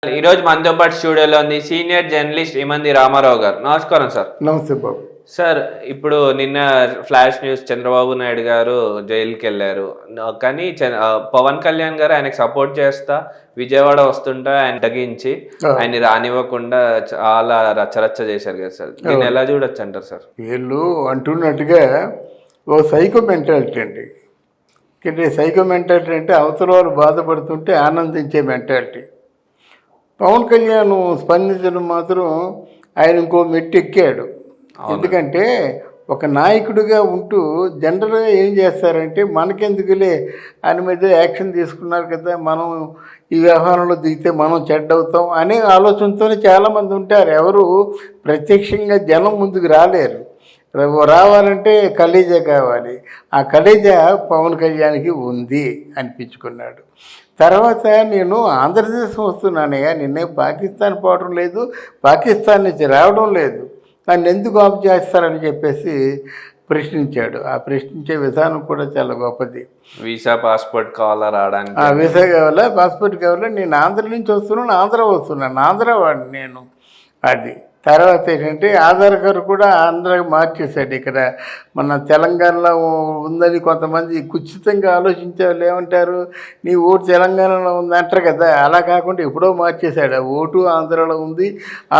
ఈ రోజు మనతో పాటు స్టూడియోలో ఉంది సీనియర్ జర్నలిస్ట్ ఇమంది రామారావు గారు. నమస్కారం సార్. నమస్తే బాబు. సార్, ఇప్పుడు నిన్న ఫ్లాష్ న్యూస్ చంద్రబాబు నాయుడు గారు జైలుకి వెళ్ళారు. కానీ పవన్ కళ్యాణ్ గారు ఆయనకు సపోర్ట్ చేస్తా విజయవాడ వస్తుంటే ఆయన తగ్గించి ఆయన రానివ్వకుండా చాలా రచ్చరచ్చ చేశారు కదా సార్. దీన్ని ఎలా చూడొచ్చు అంటారు సార్? వీళ్ళు అంటున్నట్టుగా ఓ సైకో మెంటాలిటీ అండి. సైకో మెంటాలిటీ అంటే అవతల వాళ్ళు బాధపడుతుంటే ఆనందించే మెంటాలిటీ. పవన్ కళ్యాణ్ స్పందించడం మాత్రం ఆయన ఇంకో మెట్టు ఎక్కాడు. ఎందుకంటే ఒక నాయకుడిగా ఉంటూ జనరల్గా ఏం చేస్తారంటే మనకెందుకులే ఆయన మీద యాక్షన్ తీసుకున్నారు కదా, మనం ఈ వ్యవహారంలో దిగితే మనం చెడ్డవుతాం అనే ఆలోచనతోనే చాలామంది ఉంటారు. ఎవరు ప్రత్యక్షంగా జనం ముందుకు రాలేరు. రావాలంటే కలేజా కావాలి. ఆ కలేజా పవన్ కళ్యాణ్కి ఉంది అనిపించుకున్నాడు. తర్వాత నేను ఆంధ్రదేశం వస్తున్నానయ్యా, నిన్నే పాకిస్తాన్ పోవడం లేదు, పాకిస్తాన్ నుంచి రావడం లేదు, నన్ను ఎందుకు ఆఫ్ చేస్తారని చెప్పేసి ప్రశ్నించాడు. ఆ ప్రశ్నించే విధానం కూడా చాలా గొప్పది. వీసా పాస్పోర్ట్ కావాలా రావడానికి? వీసా కావాలా, పాస్పోర్ట్ కావాలా, నేను ఆంధ్ర నుంచి వస్తున్నాను, ఆంధ్ర వస్తున్నాను, ఆంధ్ర వాడిని నేను. అది తర్వాత ఏంటంటే ఆధార్ కార్డు కూడా ఆంధ్రాకి మార్చేశాడు. ఇక్కడ మన తెలంగాణలో ఉందని కొంతమంది కుచితంగా ఆలోచించే వాళ్ళు ఏమంటారు, నీ ఓటు తెలంగాణలో ఉంది అంటారు కదా, అలా కాకుండా ఎప్పుడో మార్చేశాడు. ఓటు ఆంధ్రాలో ఉంది,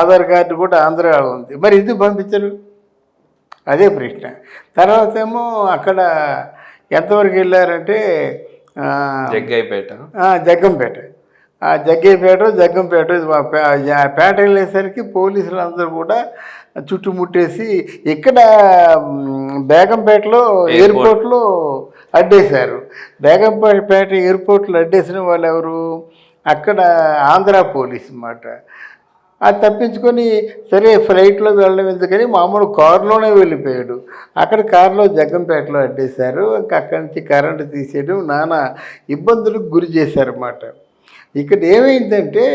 ఆధార్ కార్డు కూడా ఆంధ్రాలో ఉంది, మరి ఎందుకు పంపించరు? అదే ప్రశ్న. తర్వాత ఏమో అక్కడ ఎంతవరకు వెళ్ళారంటే జగ్గంపేట. జగ్గంపేట పేట వెళ్ళేసరికి పోలీసులు అందరూ కూడా చుట్టుముట్టేసి ఇక్కడ బేగంపేటలో ఎయిర్పోర్ట్లో అడ్డేశారు. బేగంపేట ఎయిర్పోర్ట్లో అడ్డేసిన వాళ్ళు ఎవరు? అక్కడ ఆంధ్ర పోలీస్ అన్నమాట. అది తప్పించుకొని సరే ఫ్లైట్లో వెళ్ళడం ఎందుకని మామూలు కారులోనే వెళ్ళిపోయాడు. అక్కడ కారులో జగ్గంపేటలో అడ్డేశారు. ఇంకా అక్కడి నుంచి కరెంటు తీసేయడం, నానా ఇబ్బందులకు గురి చేశారన్నమాట. ఇక్కడ ఏమైందంటే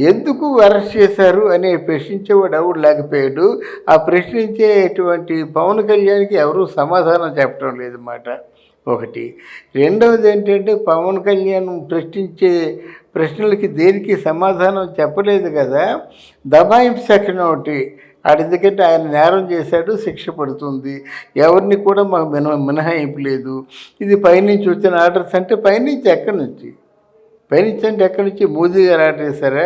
ఎందుకు అరెస్ట్ చేశారు అని ప్రశ్నించేవాడు ఎవరు లేకపోయాడు. ఆ ప్రశ్నించేటువంటి పవన్ కళ్యాణ్కి ఎవరు సమాధానం చెప్పడం లేదన్నమాట. ఒకటి. రెండవది ఏంటంటే పవన్ కళ్యాణ్ ప్రశ్నించే ప్రశ్నలకి దేనికి సమాధానం చెప్పలేదు కదా, దబాయింపు సెక్షన్ ఒకటి ఎందుకంటే ఆయన నేరం చేశాడు, శిక్ష పడుతుంది, ఎవరిని కూడా మాకు మినహాయింపు లేదు, ఇది పైనుంచి వచ్చిన ఆర్డర్స్ అంటే పైనుంచి ఎక్కడి నుంచి? పైనుంచి అంటే ఎక్కడి నుంచి? మోదీ గారు ఆర్డర్ చేశారా?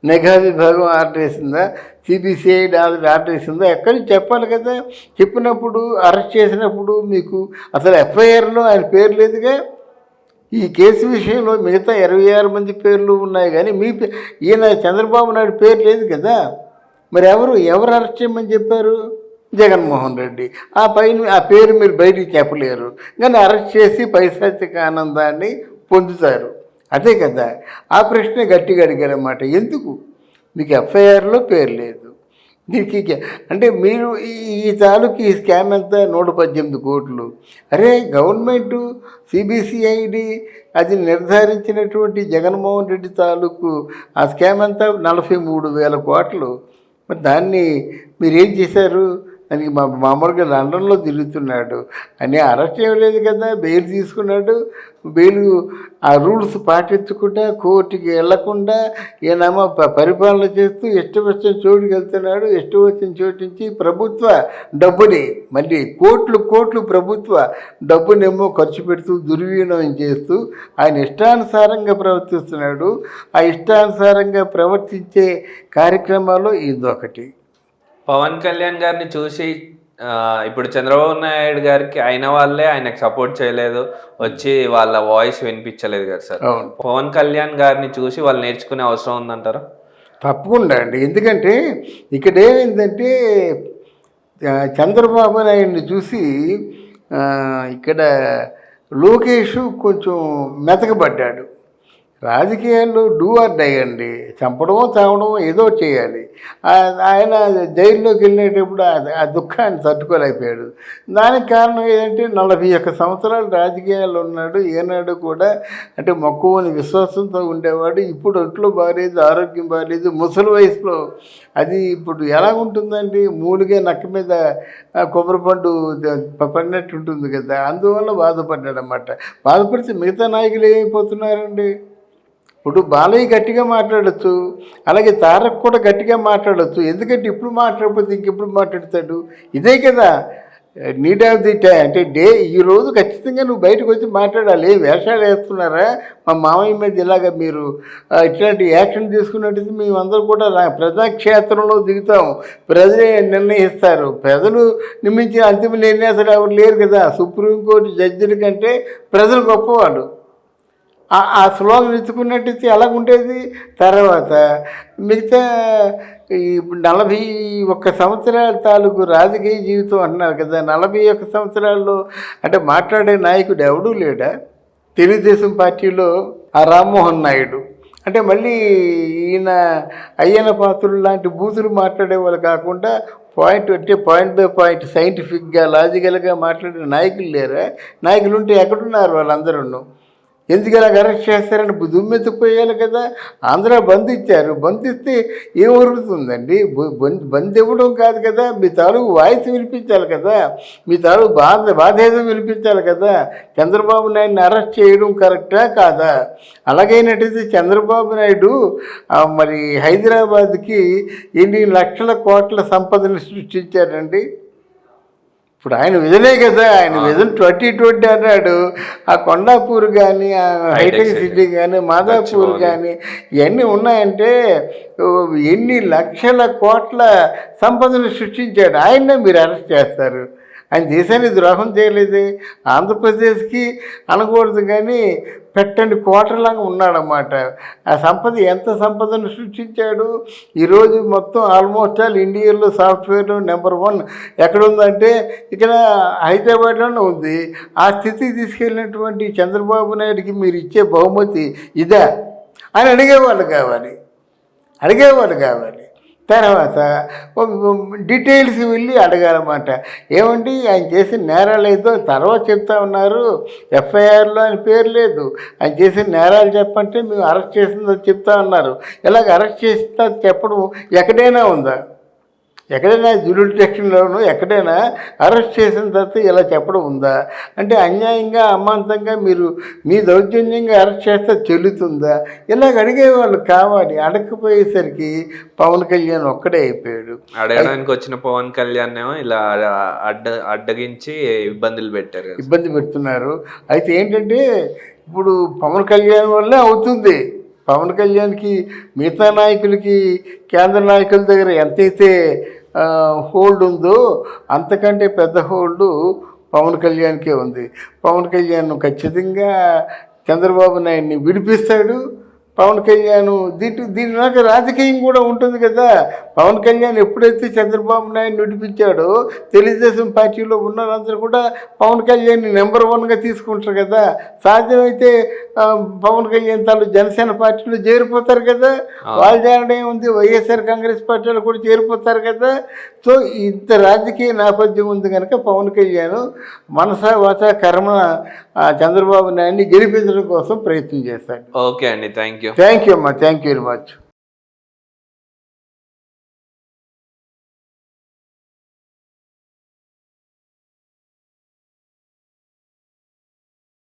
నిఘా విభాగం ఆర్డర్ చేసిందా? సిబిసిఐ ఆర్డర్ చేసిందా? ఎక్కడి నుంచి చెప్పాలి కదా. చెప్పినప్పుడు అరెస్ట్ చేసినప్పుడు మీకు అసలు ఎఫ్ఐఆర్లో ఆయన పేరు లేదుగా. ఈ కేసు విషయంలో మిగతా 26 మంది పేర్లు ఉన్నాయి, కానీ ఈయన చంద్రబాబు నాయుడు పేరు లేదు కదా. మరి ఎవరు అరెస్ట్ చేయమని చెప్పారు? జగన్మోహన్ రెడ్డి. ఆ పేరు మీరు బయటికి చెప్పలేరు, కానీ అరెస్ట్ చేసి పైశాచిక ఆనందాన్ని పొందుతారు. అదే కదా. ఆ ప్రశ్న గట్టిగా అడిగారన్నమాట. ఎందుకు మీకు ఎఫ్ఐఆర్లో పేరు లేదు? దీనికి అంటే మీరు ఈ తాలూకు ఈ స్కామ్ ఎంత? 118 కోట్లు. అరే గవర్నమెంటు సిబిసిఐడి అది నిర్ధారించినటువంటి జగన్మోహన్ రెడ్డి తాలూకు ఆ స్కామ్ అంతా 43,000 కోట్లు. మరి దాన్ని మీరేం చేశారు? దానికి మామూలుగా లండన్లో తిరుగుతున్నాడు అని అరెస్ట్ చేయలేదు కదా, బెయిల్ తీసుకున్నాడు. బెయిల్ ఆ రూల్స్ పాటించకుండా కోర్టుకి వెళ్లకుండా ఈయనేమో పరిపాలన చేస్తూ ఇష్టం వచ్చిన చోటుకి వెళ్తున్నాడు. ఇష్టం వచ్చిన చోటు నుంచి ప్రభుత్వ డబ్బుని మళ్ళీ కోట్లు ప్రభుత్వ డబ్బునేమో ఖర్చు పెడుతూ దుర్వినియోగం చేస్తూ ఆయన ఇష్టానుసారంగా ప్రవర్తిస్తున్నాడు. ఆ ఇష్టానుసారంగా ప్రవర్తించే కార్యక్రమాల్లో ఇదొకటి. పవన్ కళ్యాణ్ గారిని చూసి ఇప్పుడు చంద్రబాబు నాయుడు గారికి అయిన వాళ్ళే ఆయనకు సపోర్ట్ చేయలేదు, వచ్చి వాళ్ళ వాయిస్ వినిపించలేదు కదా సార్. పవన్ కళ్యాణ్ గారిని చూసి వాళ్ళు నేర్చుకునే అవసరం ఉందంటారా? తప్పకుండా అండి. ఎందుకంటే ఇక్కడ ఏమైందంటే చంద్రబాబు నాయుడిని చూసి ఇక్కడ లోకేష్ కొంచెం మెతకబడ్డాడు. రాజకీయాల్లో డూ ఆర్ డై అండి, చంపడమో చావడమో ఏదో చేయాలి. ఆయన జైల్లోకి వెళ్ళేటప్పుడు ఆ దుఃఖాన్ని తట్టుకోలేకపోయాడు. దానికి కారణం ఏంటంటే 41 సంవత్సరాలు రాజకీయాల్లో ఉన్నాడు. ఏనాడు కూడా అంటే మక్కువని విశ్వాసంతో ఉండేవాడు. ఇప్పుడు ఒంట్లో బాగాలేదు, ఆరోగ్యం బాగాలేదు, ముసలి వయసులో అది ఇప్పుడు ఎలా ఉంటుందండి? మూలుగే నక్క మీద కొబ్బరి పండు పడినట్టు ఉంటుంది కదా, అందువల్ల బాధపడ్డాడు అన్నమాట. బాధపడితే మిగతా నాయకులు ఏమైపోతున్నారండి? ఇప్పుడు బాలయ్య గట్టిగా మాట్లాడచ్చు, అలాగే తారక్ కూడా గట్టిగా మాట్లాడచ్చు. ఎందుకంటే ఇప్పుడు మాట్లాడకపోతే ఇంకెప్పుడు మాట్లాడతాడు? ఇదే కదా నీడ్ ఆఫ్ ది డే. అంటే ఈరోజు ఖచ్చితంగా నువ్వు బయటకు వచ్చి మాట్లాడాలి. వేషాలు వేస్తున్నారా మా మామయ్య మీద ఇలాగ మీరు ఇట్లాంటి యాక్షన్ తీసుకున్నట్టు మేమందరం కూడా ప్రజాక్షేత్రంలో దిగుతాం. ప్రజలే నిర్ణయిస్తారు. ప్రజలు నియమించిన అంతిమ నిర్ణయాలు ఎవరు లేరు కదా. సుప్రీంకోర్టు జడ్జిల కంటే ప్రజలు గొప్పవాళ్ళు. ఆ స్లోగన్ ఎత్తుకున్నట్టయితే ఎలాగుండేది? తర్వాత మిగతా ఈ 41 సంవత్సరాల తాలూకు రాజకీయ జీవితం అంటున్నారు కదా, 41 సంవత్సరాల్లో అంటే మాట్లాడే నాయకుడు ఎవడూ లేడా? తెలుగుదేశం పార్టీలో ఆ రామ్మోహన్ నాయుడు అంటే మళ్ళీ ఈయన అయ్యన పాత్రులు లాంటి బూతులు మాట్లాడేవాళ్ళు కాకుండా పాయింట్ అంటే పాయింట్ బై పాయింట్ సైంటిఫిక్గా లాజికల్గా మాట్లాడే నాయకులు లేరా? నాయకులు ఉంటే ఎక్కడున్నారు వాళ్ళందరూ? ఎందుకు ఇలా అరెస్ట్ చేస్తారని దుమ్మెత్తిపోయాలి కదా. ఆంధ్ర బంద్ ఇచ్చారు. బంద్ ఇస్తే ఏం వరుగుతుందండి? బంద్ ఇవ్వడం కాదు కదా, మీ తాలూకు వాయిస్ వినిపించాలి కదా, మీ తాలూకు బాధేదం వినిపించాలి కదా. చంద్రబాబు నాయుడిని అరెస్ట్ చేయడం కరెక్టా కాదా? అలాగైనట్టయితే చంద్రబాబు నాయుడు మరి హైదరాబాద్కి ఎన్ని లక్షల కోట్ల సంపదను సృష్టించారండి. ఇప్పుడు ఆయన విజనే కదా, ఆయన విజన్ 2020 అన్నాడు. ఆ కొండాపూర్ కానీ, ఆ హైటెక్ సిటీ కానీ, మాదాపూర్ కానీ ఇవన్నీ ఉన్నాయంటే ఎన్ని లక్షల కోట్ల సంపదను సృష్టించాడు. ఆయన్నే మీరు అరెస్ట్ చేస్తారు. ఆయన దేశాన్ని ద్రోహం చేయలేదు. ఆంధ్రప్రదేశ్కి అనకూడదు కానీ పెట్టండి కోటలాగా ఉన్నాడన్నమాట. ఆ సంపద ఎంత సంపదను సృష్టించాడు. ఈరోజు మొత్తం ఆల్మోస్ట్ ఆల్ ఇండియాలో సాఫ్ట్వేర్ నెంబర్ 1 ఎక్కడుందంటే ఇక్కడ హైదరాబాద్లోనే ఉంది. ఆ స్థితికి తీసుకెళ్ళినటువంటి చంద్రబాబు నాయుడికి మీరు ఇచ్చే బహుమతి ఇదా అని అడిగేవాళ్ళు కావాలి. తర్వాత డీటెయిల్స్ వెళ్ళి అడగాలన్నమాట. ఏమండి ఆయన చేసిన నేరాలు ఏదో తర్వాత చెప్తా ఉన్నారు, ఎఫ్ఐఆర్లో ఆయన పేరు లేదు. ఆయన చేసిన నేరాలు చెప్పంటే మేము అరెస్ట్ చేసిందో చెప్తా ఉన్నారు. ఇలాగ అరెస్ట్ చేసిందా చెప్పడం ఎక్కడైనా ఉందా? ఎక్కడైనా జ్యుడిషియరీలోనూ ఎక్కడైనా అరెస్ట్ చేసిన తర్వాత ఇలా చెప్పడం ఉందా? అంటే అన్యాయంగా అమాంతంగా మీరు మీ దౌర్జన్యంగా అరెస్ట్ చేస్తే చెల్లుతుందా? ఇలాగ అడిగేవాళ్ళు కావాలి. అడగకపోయేసరికి పవన్ కళ్యాణ్ ఒక్కడే అయిపోయాడు. అడగడానికి వచ్చిన పవన్ కళ్యాణ్ ఏమో ఇలా అడ్డగించి ఇబ్బంది పెడుతున్నారు. అయితే ఏంటంటే ఇప్పుడు పవన్ కళ్యాణ్ వల్లే అవుతుంది. పవన్ కళ్యాణ్కి మిగతా నాయకులకి కేంద్ర నాయకుల దగ్గర ఎంతైతే హోల్డ్ ఉందో అంతకంటే పెద్ద హోల్డ్ పవన్ కళ్యాణ్కే ఉంది. పవన్ కళ్యాణ్ ఖచ్చితంగా చంద్రబాబు నాయుడిని విడిపిస్తాడు. పవన్ కళ్యాణ్ దీని వెనక రాజకీయం కూడా ఉంటుంది కదా. పవన్ కళ్యాణ్ ఎప్పుడైతే చంద్రబాబు నాయుడు విడిపించాడో తెలుగుదేశం పార్టీలో ఉన్న వాళ్ళందరూ కూడా పవన్ కళ్యాణ్ని నెంబర్ 1గా తీసుకుంటారు కదా. సాధ్యమైతే పవన్ కళ్యాణ్ జనసేన పార్టీలో చేరిపోతారు కదా. వాళ్ళు చేరడం ఉంది, వైఎస్ఆర్ కాంగ్రెస్ పార్టీలో కూడా చేరిపోతారు కదా. సో ఇంత రాజకీయ నేపథ్యం ఉంది కనుక పవన్ కళ్యాణ్ మనసా వాచ కర్మ చంద్రబాబు నాయుడిని గెలిపించడం కోసం ప్రయత్నం చేస్తాడు. ఓకే అండి, థ్యాంక్ యూ అమ్మా, థ్యాంక్ యూ వెరీ మచ్.